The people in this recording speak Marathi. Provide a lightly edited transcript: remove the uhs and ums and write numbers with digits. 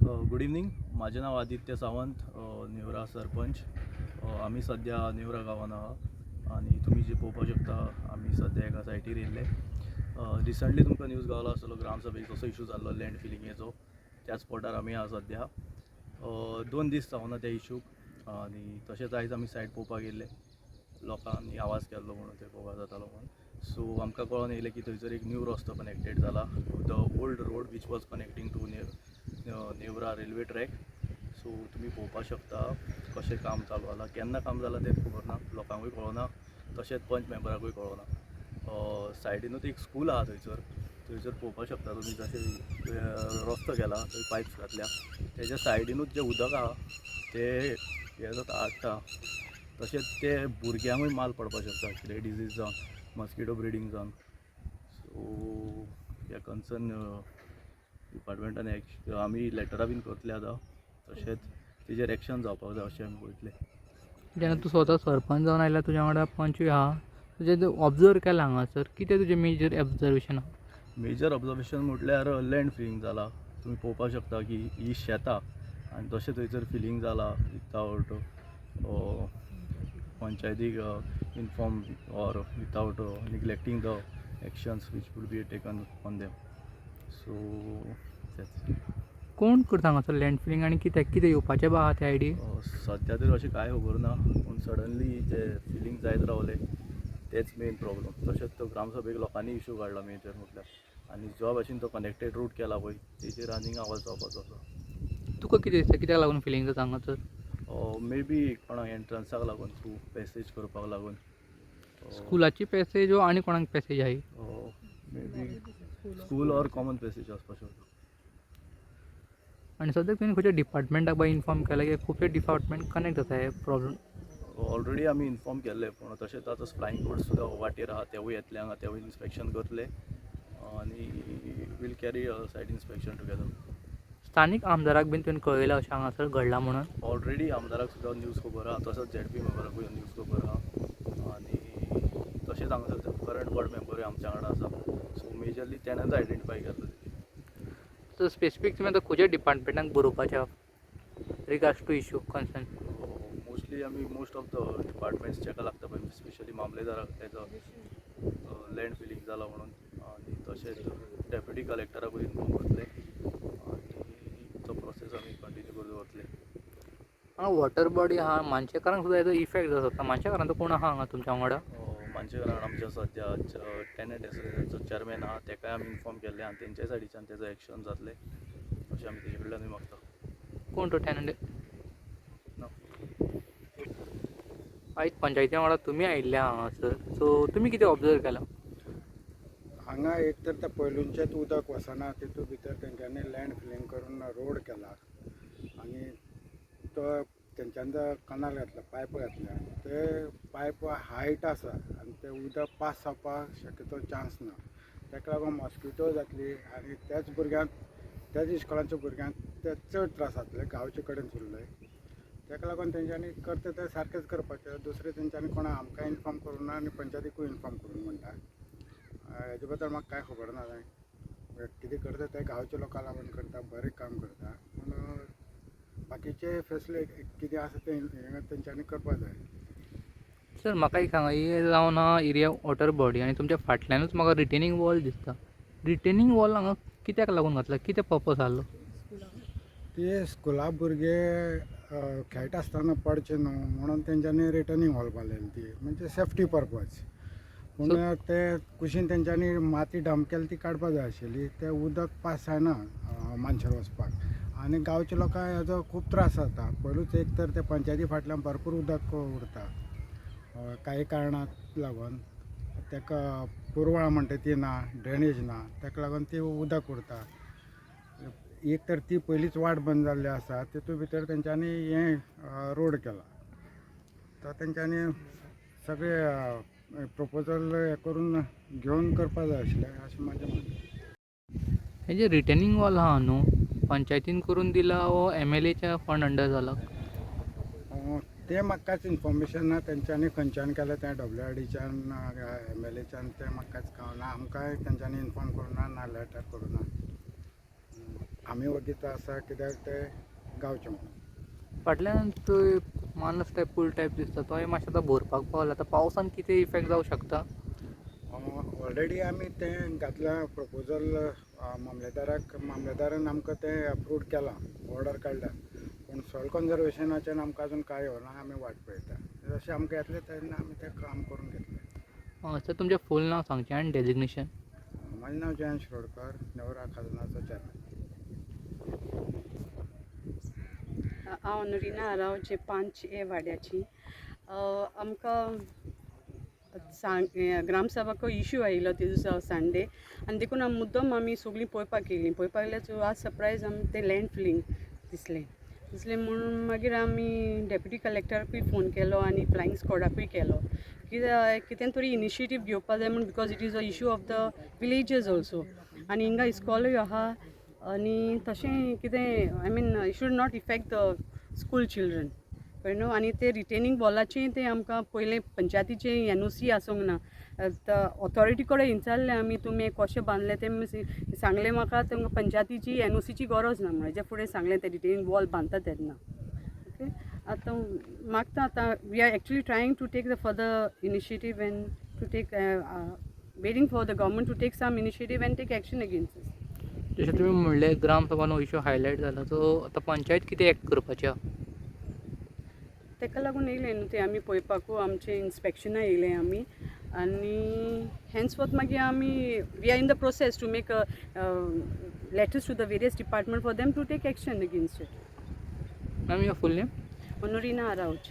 Good evening. माझे नाव आदित्य सावंत, नेवरा सरपंच. आम्ही सध्या नेवरा गांवांत आहा आणि तुम्ही जे पळोवपाक शकता आम्ही सध्या एका सायटीर येयल्ले. रिसंटली तुमकां न्यूज गावला आसतलो ग्रामसभेक कसो इशू जाल्लो लँड फिलिंगेचो. त्या स्पॉटार आमी आहा सध्या. 2 दीस जावना त्या इशूक आनी तशेंच आयज आमी सायट पळोवपाक येयल्ले. लोकांनी आवाज केल्लो म्हणून ते पळोवपाक जातालो म्हणून. सो आमकां कळोन येयलें की थंयसर एक न्यू रस्तो कनेक्टेड जाला, the old road which was connecting to Neura railway track. So तुमी पळोवपाक शकता कशें काम चालू आसा. केन्ना काम जालां तें खबर ना, लोकांकूय कळना, तशेंच पंच मेंबराकूय कळना. सायडीनूच एक स्कूल आहा थंयसर पळोवपाक शकता तुमी. जशें रस्तो गेला थंय पायप्स घातल्या, तेज्या सायडीनूच जें उदक आहा तें हें जाता आडटा. तशेंच ते भुरग्यांकूय माल पडपाक शकता कितें डिजीज जावन, मस्किटो ब्रिडींग जावन. सो ह्या कन्सर्न डिपार्टमेंटान आमी लेटरां बीन करतले आतां. तशेंच तेजेर एक्शन जावपाक जाय अशें आमी पळयतले. जेन्ना तूं स्वता सरपंच जावन आयला, तुज्या वांगडा पंचूय आहा, तुजें ऑब्जर्व केलां हांगासर, कितें तुजें मेजर ऑब्जर्वेशन आहा? मेजर ऑब्जर्वेशन म्हटल्यार लँड फिलिंग जाला. तुमी पळोवपाक शकता की ही शेतां आनी तशें थंयसर फिलिंग जाला विथआवट पंचायतीक inform or without neglecting the actions which would be taken on them. So कोण करता हांगासर लँड फिलिंग आनी कित्याक येवपाचें बा आहा त्या आयडी? सध्या तरी अशें कांय खबर ना, पूण सडनली ते फिलिंग जायत रावले तेच मेन प्रॉब्लम. तशेंच तो ग्रामसभेक लोकांनी इशू काडला मेजर म्हटल्यार, आनी ज्या भाशेन तो कनेक्टेड रूट केला पळय तेजेर आनीक आवाज जावपाचो आसा. तुका कितें दिसता कित्याक लागून फिलिंग जाता हांगासर? मे बी कोणाक एंट्रन्साक लागून, थ्रू पॅसेज करपाक लागून. स्कुलाची पॅसेज वो आनी कोणाक पॅसेज आहाय? May be school or common passage आसपाक शकता. आनी सद्याक तुवें खंयच्या डिपार्टमेंटाक बा इन्फॉर्म केलां की खुबशे डिपार्टमेंट कनेक्ट जाता हे प्रॉब्लम? ऑलरेडी आमी इन्फॉर्म केल्ले, पूण तशेंच आतां फ्लायंग बोर्ड सुद्दां वाटेर आहा, तेवूय येतले हांगा, तेवूय इन्स्पेक्शन करतले आनी will carry site inspection together. स्थानीक आमदाराक बीन तुवें कळयलां अशें हांगासर घडलां म्हणून? ऑलरेडी आमदाराक सुद्दां न्यूज खबर आहा, तसोच झेडपी मेंबराकूय न्यूज खबर आहा आनी तशेंच हांगासर करंट वॉर्ड मेंबरूय आमच्या वांगडा आसा. सो मेजरली तेणेंच आयडेंटिफाय केल्लो. सो स्पेसिफीक तुवें आतां खंयच्या डिपार्टमेंटाक बरोवपाचें आहा regards to issue concern? Mostly आमी मोस्ट ऑफ द डिपार्टमेंट्स जेका लागता पळय, स्पेशली मामलेदाराक तेजो लँड फिलिंग जाला म्हणून, आनी तशेंच डेप्युटी कलेक्टराकूय इन्फॉर्म करतले आनी तो प्रोसेस आमी कंटिन्यू करत वतले. हांगा वॉटर बॉडी आहा, मानशेकारांक सुद्दां हेजो इफेक्ट जाता शकता. मानशेकारांचो कोण आहा हांगा तुमच्या वांगडा? मानशेकारान आमच्या सद्या टॅनंट एसोसिएशनचो चेअरमॅन आहा, तेकाय आमी इन्फॉर्म केल्ले आनी तेंच्या सायडीच्यान तेजो एक्शन जातले अशें आमी तेजे कडल्यानूय मागता. कोण तो टॅनंट? ना. आयज पंचायती वांगडा तुमी आयिल्ले हांगासर, सो तुमी कितें ऑब्जर्व केलां? हांगा एक तर ते पयलूंचेंच उदक वचना, तितूंत भितर तेंच्यांनी लँड फिलिंग करून रोड केला आनी तो तेंच्यांनी जो कनाल घातला, पायप घातल्या, ते पायप हायट आसा आनी ते उदक पास जावपाक शक्यतो चान्स ना. ताका लागून मॉस्किटो जातली आनी त्याच भुरग्यांक, त्याच इस्कॉलाच्या भुरग्यांक ते चड त्रास जातले गांवचे कडेन उरले. ताका लागून तेंच्यांनी करता ते सारकेंच करपाचें. दुसरें तेंच्यांनी कोणा आमकां इन्फॉर्म करूं ना आनी पंचायतीकूय इन्फॉर्म करूं म्हणटा. हेजे बद्दल म्हाका कांय खबर ना. कितें करता ते गांवच्या लोकां लागून करता, बरें काम करता, पूण बाकीचे फेसिलिटी कितें आसा ते तेंच्यांनी करपाक जाय. सर म्हाका एक सांगा, ही जावन आहा एरिया वॉटर बॉडी आनी तुमच्या फाटल्यानूच म्हाका रिटेनिंग वॉल दिसता. रिटेनिंग वॉल हांगा कित्याक लागून घातला, कितें पर्पज आहलो? ते स्कुला भुरगे खेळटा आसतना पडचे न्हू म्हणून तेंच्यांनी रिटर्निंग वॉल बांदलेली, ती म्हणजे सेफ्टी पर्पज. पूण ते कुशीन तेंच्यांनी माती डंप केली ती काडपाक जाय आशिल्ली. ते उदक पास जायना मानशार वचपाक आनी गांवच्या लोकांक हेजो खूब त्रास जाता. पयलूच एक तर ते पंचायती फाटल्यान भरपूर उदक उरता काही कारणाक लागून. ताका पुरवण म्हणटा ती ना, ड्रेनेज ना, ताका लागून ती उदक उरता. एक तर ती पयलींच वाट बंद जाल्ली आसा, तितूंत भितर तेंच्यांनी हें रोड केला. तो तेंच्यांनी सगळे प्रपोजल हें करून घेवन करपाक जाय आशिल्लें अशें म्हाजें म्हणणें. हे जे रिटेनिंग वॉल आहा न्हू, पंचायतीन करून दिला वो MLAच्या फंड अंडर जाला? तें म्हाका कांयच इन्फॉर्मेशन ना. तेंच्यांनी खंयच्यान केलें तें WRDच्यान MLAच्यान तें म्हाका कांयच कळना. आमकांय तेंच्यांनी इन्फॉर्म करूं ना लेटर करूं ना. आमी वगीत आसा कित्याक ते गांवचे म्हणून. फाटल्यान तो मानस टायप पूल टायप दिसता तोय मातशें आतां भरपाक पावला आतां पावसान कितें इफेक्ट जावं शकता. ऑलरेडी आमी तें घातलां प्रपोजल मामलेदारान आमकां तें अप्रूव्ड केलां, ऑर्डर काडल्या, पूण सॉयल कन्जर्वेशनाचें आमकां अजून कांय येवना. आमी वाट पळयता जशें आमकां येतलें तेन्ना आमी तें काम करून घेतलें. सर तुमचें फूल नांव सांगचें आनी डेजिग्नेशन. म्हाजें नांव जयंत शिरोडकर, नेवरा खजनाचो चॅरमॅन. हांव नोरिना आरावचे 5A वाड्याची. आमकां ग्रामसभाको इश्यू आयिल्लो ते दिसा संडे, आनी देखून मुद्दम आमी सगळीं पळोवपाक येयलीं. पळोवपाक गेल्यार सो आज सरप्रायज आमी तें लँड फिलींग दिसलें म्हणून मागीर आमी डेप्युटी कलेक्टराकूय फोन केलो आनी फ्लायींग स्क्वॉडाकूय केलो. कितें तरी इनिशिएटीव घेवपा जाय म्हणून, because it is a issue of the villages also. आनी हिंगा इस्कॉलूय आहा आनी तशें कितें I mean it should not effect the school children कळ्ळें न्हू. आनी ते रिटेनिंग वॉलाचें तें आमकां पयलें पंचायतीचें NOC आसूंक ना. ऑथॉरिटी कडेन विचारलें आमी तुमी कशें बांदलें तें सांगलें म्हाका तुमकां पंचायतीची NOCची गरज ना म्हणून. हेजे फुडें सांगलें तें रिटेनिंग वॉल बांदता तेन्ना. ओके, आतां मागता आतां we are actually trying to take the further initiative and to take waiting for the government to take some initiative and take action against this. जशें तुमी म्हणलें ग्रामसभान हो इश्यू हायलायट जालो, सो आतां पंचायत कितें एक्ट करपाचें आहा. तेका लागून येयलें न्हू तें आमी पळोवपाकू, आमचें इन्स्पेक्शना येयलें आमी. आनी हेन्सफोर्थ मागीर आमी we are in the process to make letters to the various department for them to take action against it. Ma'am your full name. Honorina Arauj.